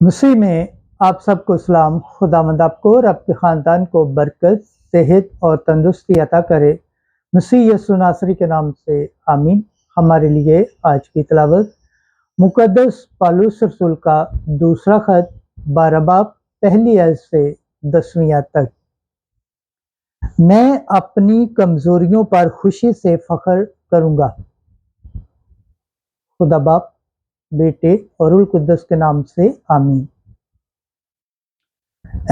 मसीह में आप सबको सलाम। खुदावंद आपको और आपके ख़ानदान को बरकत, सेहत और तंदुरुस्ती अता करे। मसीह यीशु नासरी के नाम से आमीन। हमारे लिए आज की तिलावत मुकद्दस पौलुस रसूल का दूसरा खत 12 बाब पहली आयत से 10वीं आयत तक। मैं अपनी कमजोरियों पर खुशी से फख्र करूंगा। खुदा बाप, बेटे और रूह कुद्दस के नाम से आमीन।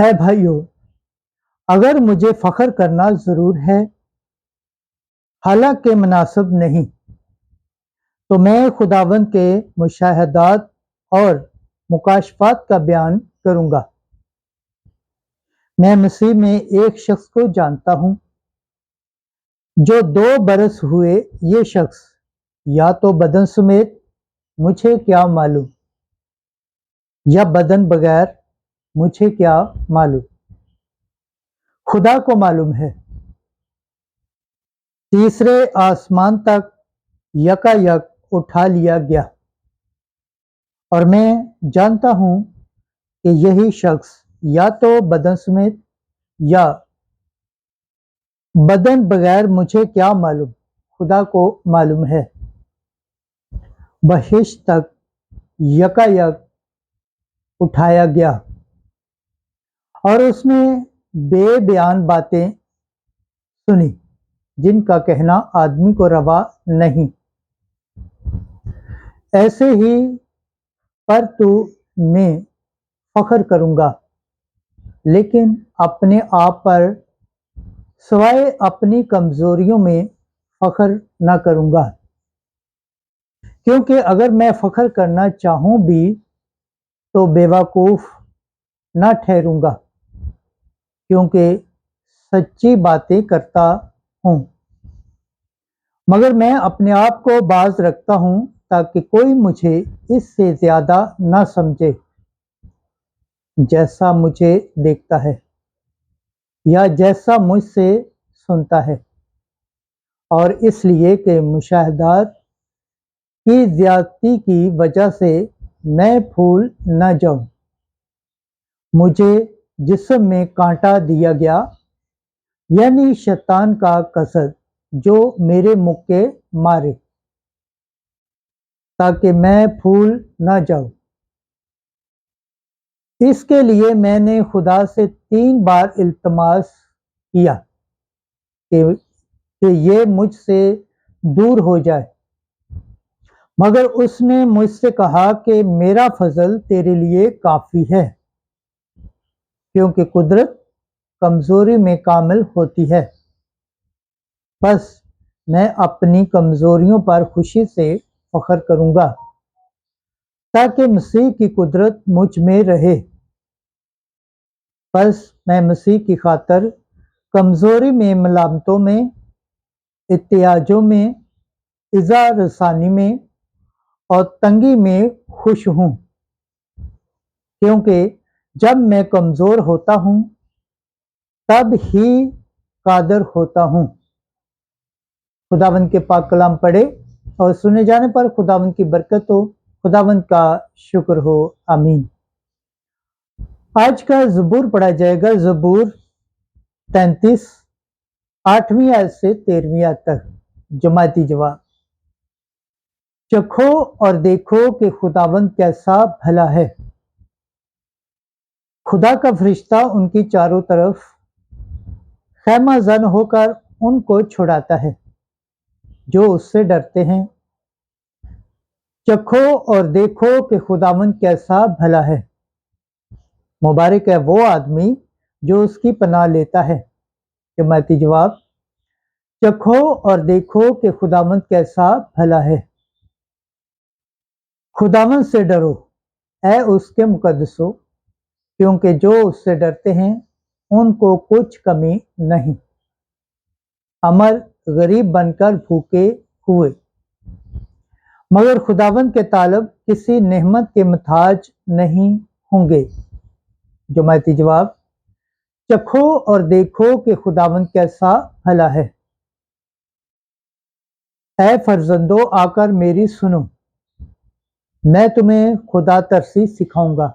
ऐ भाइयों, अगर मुझे फख्र करना जरूर है, हालांकि मुनासिब नहीं, तो मैं खुदावंद के मुशाहदात और मुकाशफात का बयान करूंगा। मैं मसीह में एक शख्स को जानता हूं, जो 2 बरस हुए ये शख्स या तो बदन समेत, मुझे क्या मालूम, या बदन बगैर, मुझे क्या मालूम, खुदा को मालूम है। तीसरे आसमान तक यकायक उठा लिया गया, और मैं जानता हूं कि यही शख्स या तो बदन समेत या बदन बगैर, मुझे क्या मालूम, खुदा को मालूम है, बहिश्त तक यकायक उठाया गया, और उसने बेबयान बातें सुनी जिनका कहना आदमी को रवा नहीं। ऐसे ही पर तू मैं फख्र करूंगा, लेकिन अपने आप पर सिवाय अपनी कमजोरियों में फख्र न करूंगा, क्योंकि अगर मैं फख्र करना चाहूं भी तो बेवकूफ न ठहरूंगा, क्योंकि सच्ची बातें करता हूं। मगर मैं अपने आप को बाज रखता हूं, ताकि कोई मुझे इससे ज्यादा न समझे जैसा मुझे देखता है या जैसा मुझसे सुनता है, और इसलिए कि मुशाहदात की ज्यादती की वजह से मैं फूल न जाऊं। मुझे जिस्म में कांटा दिया गया, यानी शैतान का कसद, जो मेरे मुक्के मारे, ताकि मैं फूल न जाऊं। इसके लिए मैंने खुदा से 3 बार इल्तमास किया कि ये मुझसे दूर हो जाए, मगर उसने मुझसे कहा कि मेरा फजल तेरे लिए काफ़ी है, क्योंकि कुदरत कमज़ोरी में कामिल होती है। बस मैं अपनी कमज़ोरियों पर खुशी से फख्र करूंगा, ताकि मसीह की कुदरत मुझ में रहे। बस मैं मसीह की खातर कमज़ोरी में, मलामतों में, इत्याजों में, इज़ा रसानी में और तंगी में खुश हूँ, क्योंकि जब मैं कमज़ोर होता हूँ तब ही कादर होता हूँ। खुदावंद के पाक कलाम पढ़े और सुने जाने पर खुदावंद की बरकत हो, खुदावंद का शुक्र हो। आमीन। आज का ज़बूर पढ़ा जाएगा, ज़बूर 33 8वीं आयत से 13वीं आयत तक। जमाती जवाब। चखो और देखो कि खुदावंद कैसा भला है। खुदा का फरिश्ता उनकी चारों तरफ खैमा जन होकर उनको छुड़ाता है जो उससे डरते हैं। चखो और देखो कि खुदावंद कैसा भला है। मुबारक है वो आदमी जो उसकी पनाह लेता है। जमाती जवाब। चखो और देखो कि खुदावंद कैसा भला है। खुदावंद से डरो, ऐ उसके मुकद्दसों, क्योंकि जो उससे डरते हैं उनको कुछ कमी नहीं। अमर गरीब बनकर भूखे हुए, मगर खुदावंद के तालब किसी नेमत के मुताज नहीं होंगे। जमाती जवाब। चखो और देखो कि खुदावंद कैसा भला है। ऐ फर्जंदो, आकर मेरी सुनो, मैं तुम्हें खुदा तरसी सिखाऊंगा।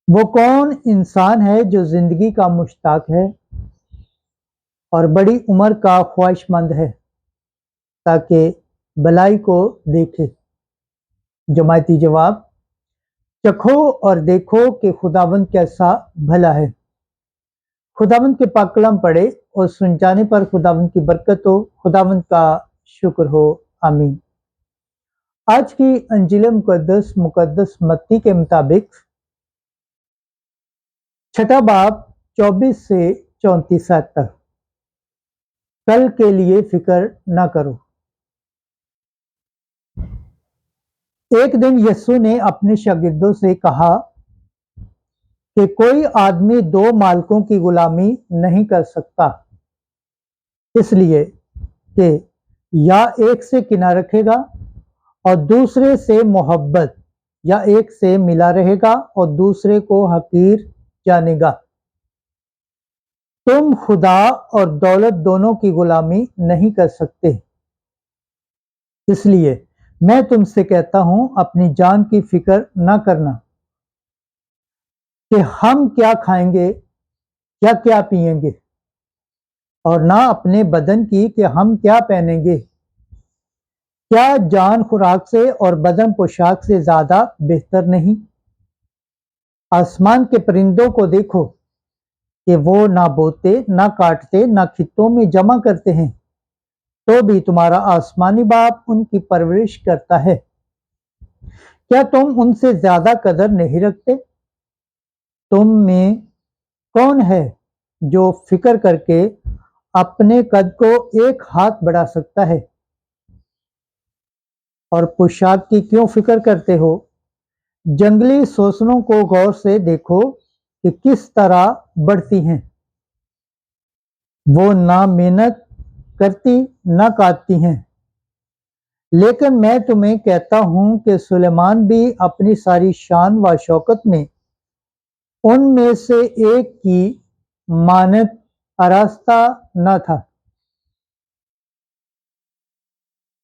वो कौन इंसान है जो जिंदगी का मुश्ताक है और बड़ी उम्र का ख्वाहिशमंद है ताकि भलाई को देखे। जमायती जवाब, चखो और देखो कि खुदावंद कैसा भला है। खुदावंद के पाक कलाम पढ़े और सुन जाने पर खुदावंद की बरकत हो, खुदावंद का शुक्र हो, आमीन। आज की अंजील मुकद्दस मत्ती के मुताबिक छठा बाब 24 से 34 तक। कल के लिए फिक्र ना करो। एक दिन यीशु ने अपने शागिर्दों से कहा कि कोई आदमी दो मालिकों की गुलामी नहीं कर सकता, इसलिए कि या एक से किना रखेगा और दूसरे से मोहब्बत, या एक से मिला रहेगा और दूसरे को हकीर जानेगा। तुम खुदा और दौलत दोनों की गुलामी नहीं कर सकते। इसलिए मैं तुमसे कहता हूं, अपनी जान की फिक्र ना करना कि हम क्या खाएंगे या क्या पिएंगे, और ना अपने बदन की कि हम क्या पहनेंगे। क्या जान खुराक से और बदन पोशाक से ज्यादा बेहतर नहीं? आसमान के परिंदों को देखो कि वो ना बोते, ना काटते, ना खित्तों में जमा करते हैं, तो भी तुम्हारा आसमानी बाप उनकी परवरिश करता है। क्या तुम उनसे ज्यादा कदर नहीं रखते? तुम में कौन है जो फिक्र करके अपने कद को एक हाथ बढ़ा सकता है? और पोशाक की क्यों फिक्र करते हो? जंगली सोसनों को गौर से देखो कि किस तरह बढ़ती हैं। वो ना मेहनत करती ना काटती हैं, लेकिन मैं तुम्हें कहता हूं कि सुलेमान भी अपनी सारी शान व शौकत में उनमें से एक की मानत आरास्ता न था।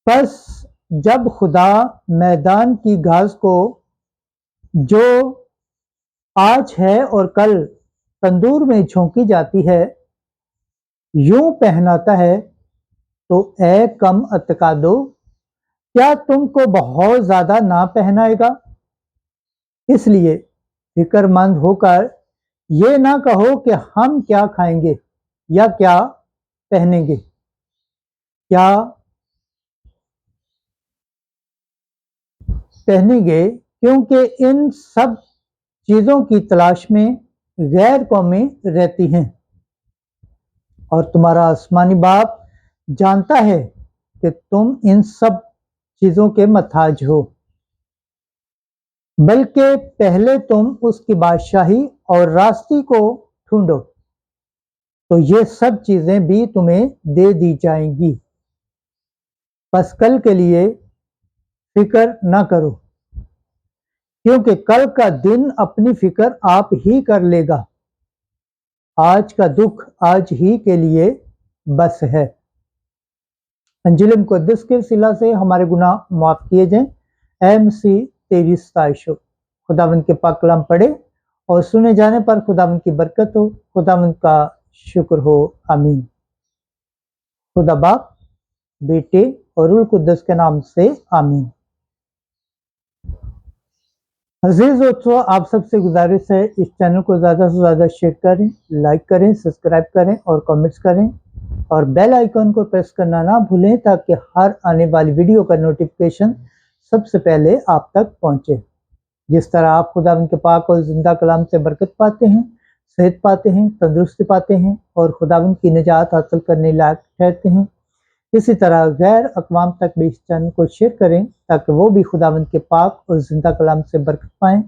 बस जब खुदा मैदान की घास को जो आज है और कल तंदूर में झोंकी जाती है यूं पहनाता है, तो ए कम अतकादो, क्या तुमको बहुत ज्यादा ना पहनाएगा? इसलिए फिक्रमंद होकर ये ना कहो कि हम क्या खाएंगे या क्या पहनेंगे। क्या पहनेंगे, क्योंकि इन सब चीजों की तलाश में गैर कौमें रहती हैं, और तुम्हारा आसमानी बाप जानता है कि तुम इन सब चीजों के मथाज हो। बल्कि पहले तुम उसकी बादशाही और रास्ती को ढूंढो, तो ये सब चीजें भी तुम्हें दे दी जाएंगी। बस कल के लिए फिक्र ना करो, क्योंकि कल का दिन अपनी फिक्र आप ही कर लेगा। आज का दुख आज ही के लिए बस है। अंजील मुकद्दस के सिला से हमारे गुनाह माफ किए जाएं। ऐ मसीह तेरी सताइश हो। खुदावंद के पाक कलाम पढ़े और सुने जाने पर खुदावंद की बरकत हो, खुदावंद का शुक्र हो, आमीन। खुदा बाप, बेटे और रूह कुद्दस के नाम से आमीन। अजीज दोस्तों, आप सबसे गुजारिश है इस चैनल को ज़्यादा से ज़्यादा शेयर करें, लाइक करें, सब्सक्राइब करें और कमेंट्स करें, और बेल आइकन को प्रेस करना ना भूलें ताकि हर आने वाली वीडियो का नोटिफिकेशन सबसे पहले आप तक पहुंचे। जिस तरह आप खुदावंद के पाक और जिंदा कलाम से बरकत पाते हैं, सेहत पाते हैं, तंदुरुस्ती पाते हैं और खुदावंद की निजात हासिल करने लायक ठहरते हैं, इसी तरह गैर अक़वाम तक भी इस चैनल को शेयर करें ताकि वो भी खुदावंद के पाक और जिंदा कलाम से बरकत पाएँ,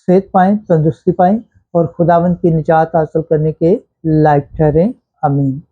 सेहत पाएँ, तंदुरुस्ती पाएँ और खुदावंद की निजात हासिल करने के लायक ठहरें। आमीन।